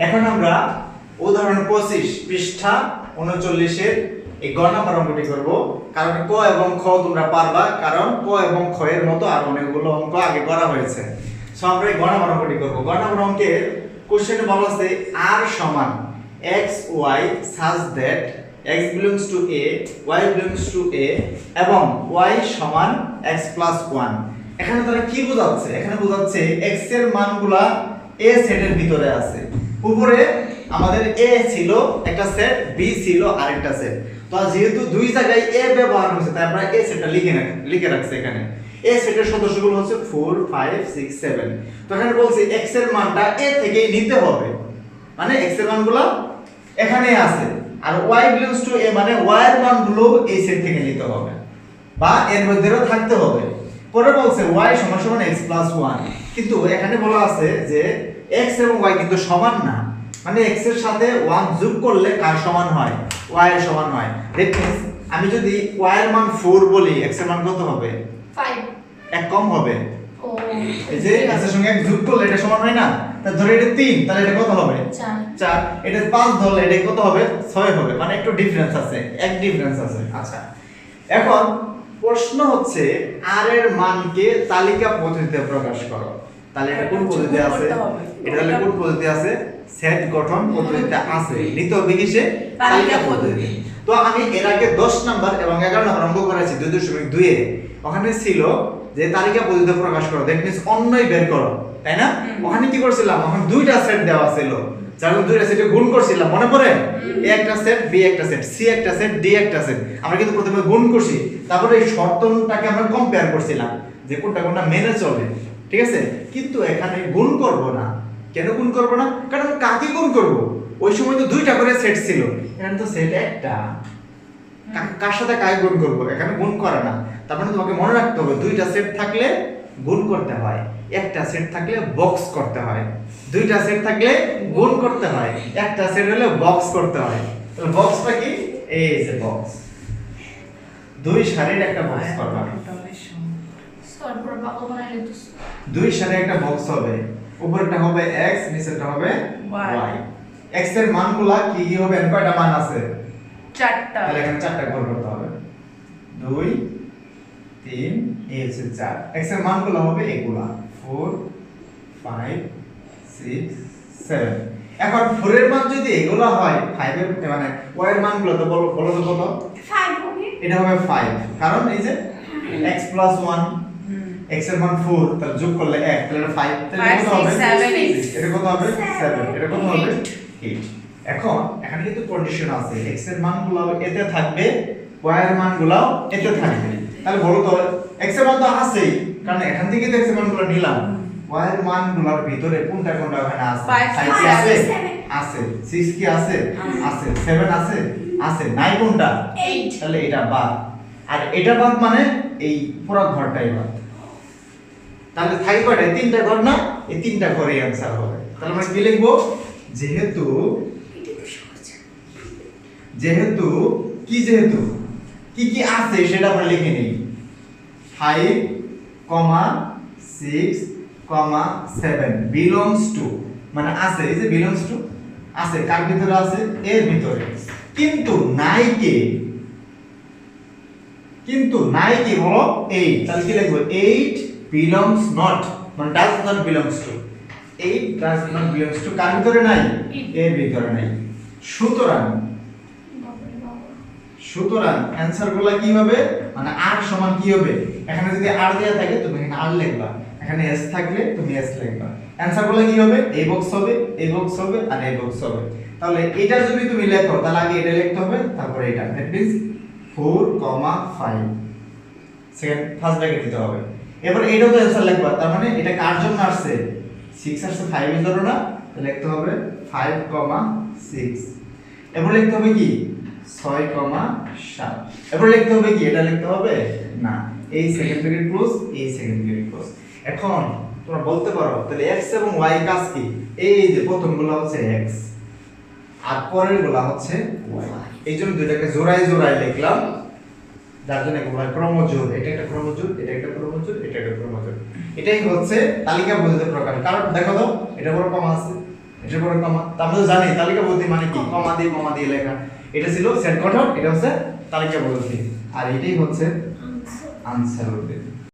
এখন আমরা উদাহরণ 25 পৃষ্ঠা 39 এর এই গ নাম্বার অঙ্কটি করব। কারণ ক এবং খ তোমরা পারবা, কারণ ক এবং খ এর মতো আর অনেকগুলো অঙ্ক আগে করা হয়েছে। সো আমরা এই গ নাম্বার অঙ্কটি করব। গ নাম্বার অঙ্কের কোশ্চেনে বলা আছে r সমান x y such that x belongs to a, y belongs to a এবং y সমান x plus 1। এখানে তারা কি বোঝাচ্ছে? এখানে বোঝাচ্ছে x এর মানগুলা a সেটের ভিতরে আছে। উপরে আমাদের a ছিল একটা সেট, b ছিল আরেকটা সেট। তো যেহেতু দুই জায়গায় a ব্যবহার হয়েছে তাই আমরা a সেটটা লিখে রাখছি এখানে। a সেটের সদস্যগুলো হচ্ছে 4 5 6 7। তো এখানে বলছি x এর মানটা a থেকেই নিতে হবে, মানে x এর মানগুলো এখানেই আছে, আর y belongs to a মানে y এর মানগুলো এই সেট থেকে নিতে হবে বা এর মধ্যেও থাকতে হবে। পরে বলছে y সমান সমান x plus 1, কিন্তু এখানে বলা আছে যে x এবং y কিন্তু সমান না, মানে x এর সাথে 1 যোগ করলে কার সমান হয়? y এর সমান হয়। দ্যাট মিন্স আমি যদি y এর মান 4 বলি x এর মান কত হবে? 5। এক কম হবে। ও এই যে x এর সঙ্গে 1 যোগ করলে এটা সমান হয় না? তা ধরে এটা 3, তাহলে এটা কত হবে? 4। এটা 5 ধরলে এটা কত হবে? 6 হবে, মানে একটু ডিফারেন্স আছে, এক ডিফারেন্স আছে। আচ্ছা, এখন প্রশ্ন হচ্ছে r এর মানকে তালিকা পদ্ধতিতে প্রকাশ করো। তাহলে এটা কোন পদ্ধতিতে আছে? এটা তাহলে কোন পদ্ধতিতে আছে? সেট গঠন পদ্ধতিতে আছে। নিতে হবে কিসে? তালিকা পদ্ধতি। তো আমি এর আগে 10 নাম্বার এবং 11 নাম্বার অঙ্ক করেছি 2.2 এ। ওখানে ছিল যে তালিকা পদ্ধতিতে প্রকাশ করো, দ্যাট মিন্স অন্যই বের করো, তাই না? ওখানে কি করছিলাম? ওখানে দুইটা সেট দেওয়া ছিল, যার দুইটা সেটে গুণ করছিলাম, মনে পড়ে? a একটা সেট, b একটা সেট, c একটা সেট, d একটা সেট। আমরা কিন্তু প্রথমে গুণ করছি, তারপরে এই শর্তটাকে আমরা কম্পেয়ার করছিলাম যে কোনটা কোনটা মেনে চলে, ঠিক আছে? কিন্তু এখানে গুণ করব না। কেন গুণ করব না? কারণ কাকে গুণ করব? ওই সময় তো দুইটা করে সেট ছিল, এখানে তো সেট একটা, কার সাথে কাকে গুণ করব? এখানে গুণ করে না। তার মানে তোমাকে মনে রাখতে হবে দুইটা সেট থাকলে গুণ করতে হয়, একটা সেট থাকলে বক্স করতে হয়। দুইটা সেট থাকলে গুণ করতে হয়, একটা সেট হলে বক্স করতে হয়। তাহলে বক্সটা কি? এই যে বক্স, দুই সারির একটা বক্স করবা। তারপর বাবা বানাইলে তো দুই সারি একটা বক্স হবে, উপরেরটা হবে x, নিচেরটা হবে y। x এর মানগুলা কি কি হবে? কয়টা মান আছে? 4টা। তাহলে এখানে 4টা ঘর করতে হবে। 2 3 এই হচ্ছে 4। x এর মানগুলো হবে এগুলা 4 5 6 7। এখন 4 এর মান যদি এগুলো হয় 5 এর মানে y এর মানগুলো তো বলো তো কত? 5 হবে। এটা হবে 5, কারণ এই যে x plus 1, x এর মান 4, তাহলে যোগ করলে 1, তাহলে এটা 5, তাহলে কত হবে? এটা কত হবে? 7, এটা কত হবে? 8। এখন এখানে কিন্তু কন্ডিশন আছে, x এর মানগুলো এতে থাকবে, y এর মানগুলো এতে থাকবে। তাহলে বলো তো x এর মান তো আছেই, কারণ এখান থেকে তো x এর মানগুলো নিলাম, y এর মানগুলোর ভিতরে কোনটা কোনটা ওখানে আছে? 5 কি আছে? আছে। 6 কি আছে? আছে। 7 আছে? আছে। 9 কোনটা? 8। তাহলে এটা বাদ, আর এটা বাদ মানে এই পুরো ঘরটাই বাদ। তাহলে থাকি কয়টা? 3টা ঘর না? এই 3টা ঘরেই आंसर হবে। তাহলে আমরা কি লিখব? যেহেতু কি কি আছে সেটা আমরা লিখে নেই। 5, 6, 7 belongs to, মানে আছে, এই যে belongs to আছে, কার ভিতরে আছে? এর ভিতরে। কিন্তু নাই কি বলো? 8। তাহলে কি লিখব? 8 belongs not, মানে does not belongs to। 8 does not belongs to কার ভিতরে নাই? এর ভিতরে নাই। সুতরাং অ্যানসার গুলো কি হবে? মানে r সমান কি হবে? এখানে যদি r দেয়া থাকে তুমি এখানে r লিখবা, এখানে s থাকলে তুমি s লিখবা। অ্যানসার গুলো কি হবে? এই বক্স হবে, এই বক্স হবে আর এই বক্স হবে। তাহলে এটা যদি তুমি লেখো তাহলে আগে এটা লিখতে হবে, তারপরে এটা, that means 4, 5 second first bracket দিতে হবে। এবার এটাও তো অ্যানসার লিখবা, তার মানে এটা কার জন্য আসছে? 6 আসছে 5 এর জন্য না? তাহলে লিখতে হবে 5, 6। এবার লিখতে হবে কি? 6, 7। এবার লিখতে হবে কি? এটা লিখতে হবে না, এই সেকেন্ড ব্র্যাকেট ক্লোজ, এই সেকেন্ড ব্র্যাকেট ক্লোজ। এখন তোমরা বলতে পারো তাহলে x এবং y কাজ কি? এই যে প্রথমগুলো হচ্ছে x আর পরেরগুলো হচ্ছে y, এইজন্য দুইটাকে জোড়ায় লিখলাম, যার জন্য এগুলো ক্রমজোড়। এটা একটা ক্রমজোড়, এটা একটা ক্রমজোড়, এটা একটা ক্রমজোড়। এটাই হচ্ছে তালিকা পদ্ধতিতে প্রকাশ। কারণ দেখো তো এটা বড় কমা আছে, এটার পরে কমা, তা আমরা তো জানি তালিকা পদ্ধতি মানে কি, কমা দিয়ে লেখা। এটা ছিল সেট গঠন, এটা হচ্ছে তালিকা পদ্ধতি, আর এটাই হচ্ছে আনসার পদ্ধতি।